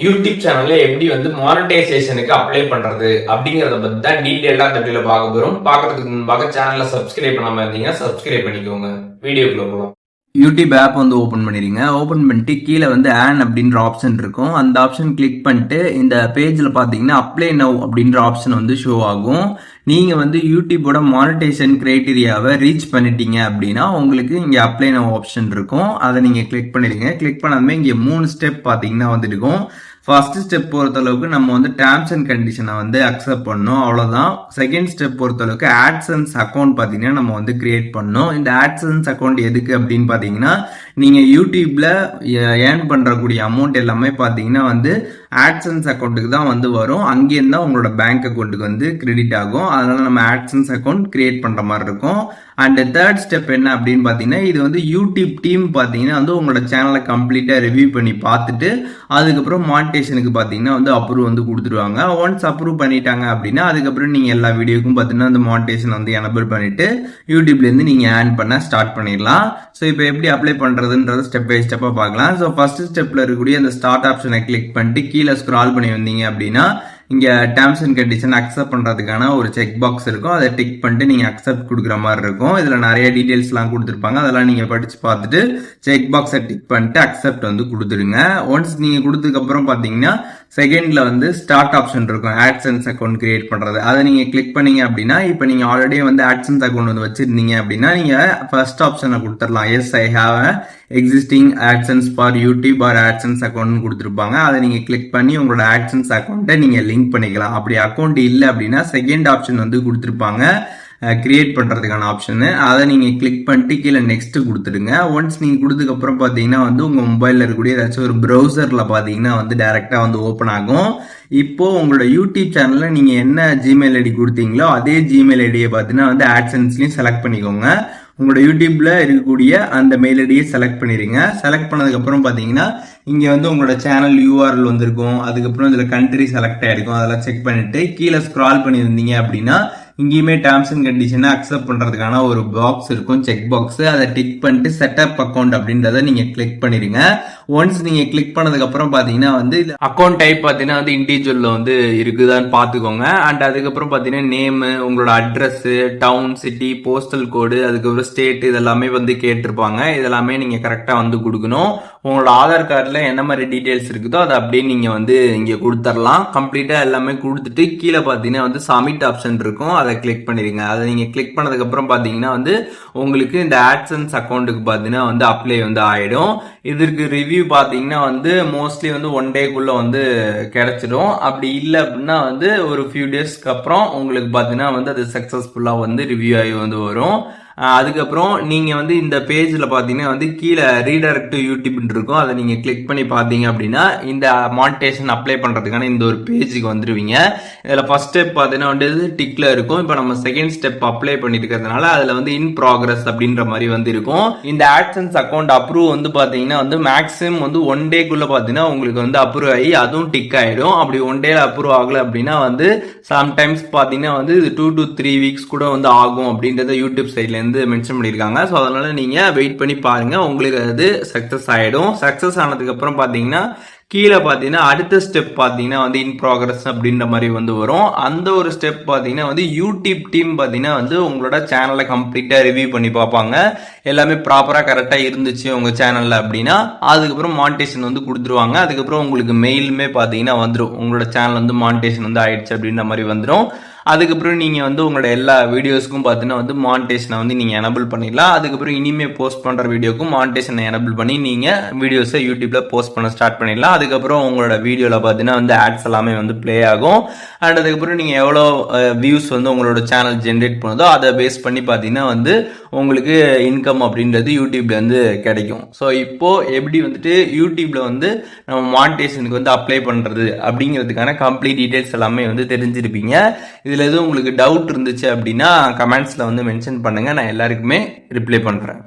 YouTube சேனல்ல எப்படி மானிட்டைசேஷனுக்கு apply பண்றது அப்படிங்கறத பத்தி தான் டீடைலா இந்த வீடியோல பார்க்க போறோம். பார்க்கிறதுக்கு முன்பாக சேனலை சப்ஸ்கிரைப் பண்ணாம இருந்தீங்கன்னா சப்ஸ்கிரைப் பண்ணிக்கோங்க. வீடியோக்குள்ள போகலாம். யூடியூப் ஆப் ஓப்பன் பண்ணிடுங்க. ஓப்பன் பண்ணிட்டு கீழே ஆன் அப்படின்ற ஆப்ஷன் இருக்கும். அந்த ஆப்ஷன் கிளிக் பண்ணிட்டு இந்த பேஜில் பார்த்தீங்கன்னா அப்ளை நவ் அப்படின்ற ஆப்ஷன் ஷோ ஆகும். நீங்கள் யூடியூபோட மானிட்டைசேஷன் கிரைட்டீரியாவை ரீச் பண்ணிட்டீங்க அப்படின்னா உங்களுக்கு இங்கே அப்ளை நவ் ஆப்ஷன் இருக்கும். அதை நீங்கள் கிளிக் பண்ணிடுங்க. கிளிக் பண்ணாலுமே இங்கே 3 ஸ்டெப் பார்த்தீங்கன்னா இருக்கும். ஃபர்ஸ்ட் ஸ்டெப் பொறுத்தளவுக்கு நம்ம டேர்ம்ஸ் அண்ட் கண்டிஷனை அக்செப்ட் பண்ணணும், அவ்வளோதான். செகண்ட் ஸ்டெப் பொறுத்தளவுக்கு ஆட்சன்ஸ் அக்கௌண்ட் பார்த்தீங்கன்னா நம்ம கிரியேட் பண்ணணும். இந்த ஆட்சன்ஸ் அக்கௌண்ட் எதுக்கு அப்படின்னு பார்த்தீங்கன்னா நீங்கள் யூடியூப்ல ஏர்ன் பண்ணுறக்கூடிய அமௌண்ட் எல்லாமே பார்த்தீங்கன்னா ஆட்சன்ஸ் அக்கௌண்ட்டுக்கு தான் வரும். அங்கேருந்து தான் உங்களோட பேங்க் அக்கௌண்ட்டுக்கு கிரெடிட் ஆகும். அதனால நம்ம ஆட்சன்ஸ் அக்கௌண்ட் கிரியேட் பண்ணுற மாதிரி இருக்கும். அண்ட் தேர்ட் ஸ்டெப் என்ன அப்படின்னு பார்த்தீங்கன்னா இது யூடியூப் டீம் பார்த்தீங்கன்னா உங்களோட சேனலை கம்ப்ளீட்டாக ரிவ்யூ பண்ணி பார்த்துட்டு அதுக்கப்புறம் மானிட்டைசேஷனுக்கு பார்த்தீங்கன்னா அப்ரூவ் கொடுத்துருவாங்க. ஒன்ஸ் அப்ரூவ் பண்ணிட்டாங்க அப்படின்னா அதுக்கப்புறம் நீங்கள் எல்லா வீடியோக்கும் பார்த்தீங்கன்னா அந்த மானிட்டைசேஷன் எனபிள் பண்ணிட்டு யூடியூப்லேருந்து நீங்கள் ஏர்ன் பண்ண ஸ்டார்ட் பண்ணிடலாம். ஸோ இப்போ எப்படி அப்ளை பண்ணுறதுன்றது ஸ்டெப் பை ஸ்டெப்பாக பார்க்கலாம். ஸோ ஃபர்ஸ்ட் ஸ்டெப்பில் இருக்கக்கூடிய அந்த ஸ்டார்ட் ஆப்ஷனை கிளிக் பண்ணிட்டு கீழே ஸ்க்ரால் பண்ணி வந்தீங்க அப்படின்னா இங்கே டேர்ம்ஸ் அண்ட் கண்டிஷன் அக்செப்ட் பண்ணுறதுக்கான ஒரு செக் பாக்ஸ் இருக்கும். அதை டிக் பண்ணிட்டு நீங்கள் அக்செப்ட் கொடுக்குற மாதிரி இருக்கும். இதில் நிறைய டீட்டெயில்ஸ்லாம் கொடுத்துருப்பாங்க. அதெல்லாம் நீங்கள் படித்து பார்த்துட்டு செக் பாக்ஸை டிக் பண்ணிட்டு அக்செப்ட் கொடுத்துருங்க. ஒன்ஸ் நீங்கள் கொடுத்ததுக்கப்புறம் பார்த்தீங்கன்னா செகண்டில் ஸ்டார்ட் ஆப்ஷன் இருக்கும், ஆட்சன்ஸ் அக்கௌண்ட் கிரியேட் பண்ணுறது. அதை நீங்கள் கிளிக் பண்ணீங்க அப்படின்னா இப்போ நீங்கள் ஆல்ரெடி ஆட்சன்ஸ் அக்கௌண்ட் வச்சிருந்தீங்க அப்படின்னா நீங்கள் ஃபர்ஸ்ட் ஆப்ஷனை கொடுத்துடலாம். Yes I have existing AdSense for YouTube or AdSense account கொடுத்துருப்பாங்க. அதை நீங்கள் கிளிக் பண்ணி உங்களோட ஆட்சன்ஸ் அக்கௌண்ட்டை நீங்கள் லிங்க் பண்ணிக்கலாம். அப்படி அக்கௌண்ட் இல்லை அப்படின்னா செகண்ட் ஆப்ஷன் கொடுத்துருப்பாங்க, கிரியேட் பண்ணுறதுக்கான ஆப்ஷனு. அதை நீங்கள் கிளிக் பண்ணிட்டு கீழே நெக்ஸ்ட் கொடுத்துடுங்க. ஒன்ஸ் நீங்கள் கொடுத்ததுக்கப்புறம் பார்த்தீங்கன்னா உங்கள் மொபைலில் இருக்கக்கூடிய ஏதாச்சும் ஒரு ப்ரௌசரில் பார்த்தீங்கன்னா டேரெக்டாக ஓப்பன் ஆகும். இப்போது உங்களோட யூடியூப் சேனலில் நீங்கள் என்ன ஜிமெயில் ஐடி கொடுத்தீங்களோ அதே ஜிமெயில் ஐடியை பார்த்தீங்கன்னா ஆட்சன்ஸ்லையும் செலக்ட் பண்ணிக்கோங்க. உங்களோட யூடியூப்ல இருக்கக்கூடிய அந்த மெயில் ஐடியை செலக்ட் பண்ணிடுங்க. செலக்ட் பண்ணதுக்கப்புறம் பார்த்தீங்கன்னா இங்கே உங்களோட சேனல் யூஆர்எல் வந்திருக்கும். அதுக்கப்புறம் இதில் கண்ட்ரி செலக்ட் ஆகிருக்கும். அதெல்லாம் செக் பண்ணிட்டு கீழே ஸ்க்ரால் பண்ணியிருந்தீங்க அப்படின்னா இங்கேயுமே டேர்ம்ஸ் அண்ட் கண்டிஷனை அக்செப்ட் பண்ணுறதுக்கான ஒரு பாக்ஸ் இருக்கும், செக் பாக்ஸ். அதை டிக் பண்ணிட்டு செட்டப் அக்கௌண்ட் அப்படின்றத நீங்கள் கிளிக் பண்ணிடுங்க. ஒன்ஸ் நீங்கள் கிளிக் பண்ணதுக்கப்புறம் பார்த்தீங்கன்னா அக்கௌண்ட் டைப் பார்த்தீங்கன்னா இண்டிவிஜுவலில் இருக்குதான்னு பார்த்துக்கோங்க. அண்ட் அதுக்கப்புறம் பார்த்தீங்கன்னா நேமு, உங்களோட address, town, city, postal code, அதுக்கப்புறம் ஸ்டேட் இதெல்லாமே கேட்டிருப்பாங்க. இதெல்லாமே நீங்கள் கரெக்டாக கொடுக்கணும். உங்களோட ஆதார் கார்டில் என்ன மாதிரி டீட்டெயில்ஸ் இருக்குதோ அதை அப்படியே நீங்கள் இங்கே கொடுத்துடலாம். கம்ப்ளீட்டாக எல்லாமே கொடுத்துட்டு கீழே பார்த்தீங்கன்னா சப்மிட் ஆப்ஷன் இருக்கும். அதை கிளிக் பண்ணிடுங்க. அதை நீங்கள் கிளிக் பண்ணதுக்கப்புறம் பார்த்தீங்கன்னா உங்களுக்கு இந்த ஆட்சன்ஸ் அக்கௌண்ட்டுக்கு பார்த்தீங்கன்னா அப்ளை ஆகிடும். இதற்கு ரிவ்யூ பார்த்தீங்கன்னா மோஸ்ட்லி 1 டேக்குள்ளே கிடைச்சிடும். அப்படி இல்லை அப்படின்னா ஒரு ஃபியூ டேஸ்க்கு அப்புறம் உங்களுக்கு பார்த்தீங்கன்னா அது சக்ஸஸ்ஃபுல்லாக ரிவ்யூ ஆகி வரும். அதுக்கப்புறம் நீங்கள் இந்த பேஜில் பார்த்தீங்கன்னா கீழே ரீடைரக்ட் டு யூடியூப்னு இருக்கும். அதை நீங்கள் கிளிக் பண்ணி பார்த்தீங்க அப்படின்னா இந்த மானிட்டைசேஷன் அப்ளை பண்ணுறதுக்கான இந்த ஒரு பேஜுக்கு வந்துடுவீங்க. இதில் ஃபர்ஸ்ட் ஸ்டெப் பார்த்தீங்கன்னா டிக்ல இருக்கும். இப்போ நம்ம செகண்ட் ஸ்டெப் அப்ளை பண்ணிட்டு இருக்கிறதுனால அதில் இன் ப்ராக்ரஸ் அப்படின்ற மாதிரி இருக்கும். இந்த ஆட்சன்ஸ் அக்கௌண்ட் அப்ரூவ் பார்த்தீங்கன்னா மேக்ஸிமம் 1 டேக்குள்ள பார்த்தீங்கன்னா உங்களுக்கு அப்ரூவ் ஆகி அதுவும் டிக் ஆகிடும். அப்படி 1 டேல அப்ரூவ் ஆகலை அப்படின்னா சம்டைம்ஸ் பார்த்தீங்கன்னா இது 2 to 3 வீக்ஸ் கூட ஆகும் அப்படின்றத யூடியூப் சைட்லேருந்து மென்ஷன் பண்ணியிருக்காங்க. ஸோ அதனால நீங்கள் வெயிட் பண்ணி பாருங்க, உங்களுக்கு அது சக்ஸஸ் ஆகிடும். சக்ஸஸ் ஆனதுக்கு அப்புறம் பார்த்தீங்கன்னா கீழே பார்த்தீங்கன்னா அடுத்த ஸ்டெப் பார்த்தீங்கன்னா இன் ப்ராக்ரஸ் அப்படின்ற மாதிரி வரும். அந்த ஒரு ஸ்டெப் பார்த்தீங்கன்னா யூடியூப் டீம் பார்த்தீங்கன்னா உங்களோட சேனலை கம்ப்ளீட்டாக ரிவ்யூ பண்ணி பார்ப்பாங்க. எல்லாமே ப்ராப்பராக கரெக்டாக இருந்துச்சு உங்கள் சேனலில் அப்படின்னா அதுக்கப்புறம் மானிட்டைசேஷன் கொடுத்துருவாங்க. அதுக்கப்புறம் உங்களுக்கு மெயிலுமே பார்த்தீங்கன்னா வந்துடும், உங்களோட சேனல் மானிட்டைசேஷன் ஆயிடுச்சு அப்படின்ற மாதிரி வந்துடும். அதுக்கப்புறம் நீங்கள் உங்களோட எல்லா வீடியோஸ்க்கும் பார்த்தீங்கன்னா மானிட்டைசேஷனை நீங்கள் எனபிள் பண்ணிடலாம். அதுக்கப்புறம் இனிமேல் போஸ்ட் பண்ணுற வீடியோக்கும் மானிட்டைசேஷனை எனபிள் பண்ணி நீங்கள் வீடியோஸை யூடியூப்ல போஸ்ட் பண்ண ஸ்டார்ட் பண்ணிடலாம். அதுக்கப்புறம் உங்களோட வீடியோவில் பார்த்தீங்கன்னா ஆட்ஸ் எல்லாமே ப்ளே ஆகும். அண்ட் அதுக்கப்புறம் நீங்கள் எவ்வளோ வியூஸ் உங்களோட சேனல் ஜென்ரேட் பண்ணுதோ அதை பேஸ் பண்ணி பார்த்தீங்கன்னா உங்களுக்கு இன்கம் அப்படின்றது யூடியூப்ல கிடைக்கும். ஸோ இப்போ எப்படி யூடியூப்ல நம்ம மானிட்டைசேஷனுக்கு அப்ளை பண்ணுறது அப்படிங்கிறதுக்கான கம்ப்ளீட் டீடைல்ஸ் எல்லாமே தெரிஞ்சிருப்பீங்க. இதில் எதுவும் உங்களுக்கு டவுட் இருந்துச்சு அப்படின்னா கமெண்ட்ஸில் மென்ஷன் பண்ணுங்கள், நான் எல்லாருக்குமே ரிப்ளை பண்ணுறேன்.